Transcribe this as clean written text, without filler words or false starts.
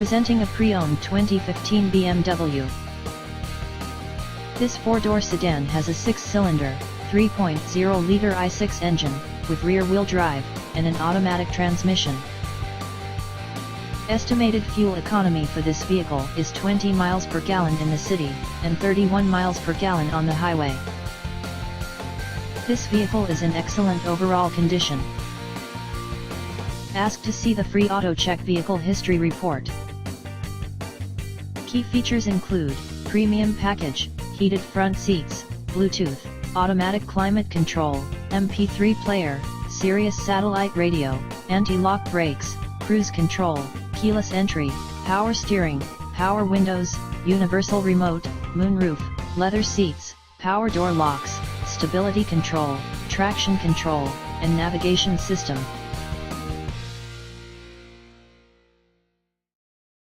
Presenting a pre-owned 2015 BMW. This four-door sedan has a six-cylinder, 3.0-liter i6 engine, with rear-wheel drive, and an automatic transmission. Estimated fuel economy for this vehicle is 20 miles per gallon in the city, and 31 miles per gallon on the highway. This vehicle is in excellent overall condition. Ask to see the free AutoCheck Vehicle History Report. Key features include, premium package, heated front seats, Bluetooth, automatic climate control, MP3 player, Sirius satellite radio, anti-lock brakes, cruise control, keyless entry, power steering, power windows, universal remote, moonroof, leather seats, power door locks, stability control, traction control, and navigation system.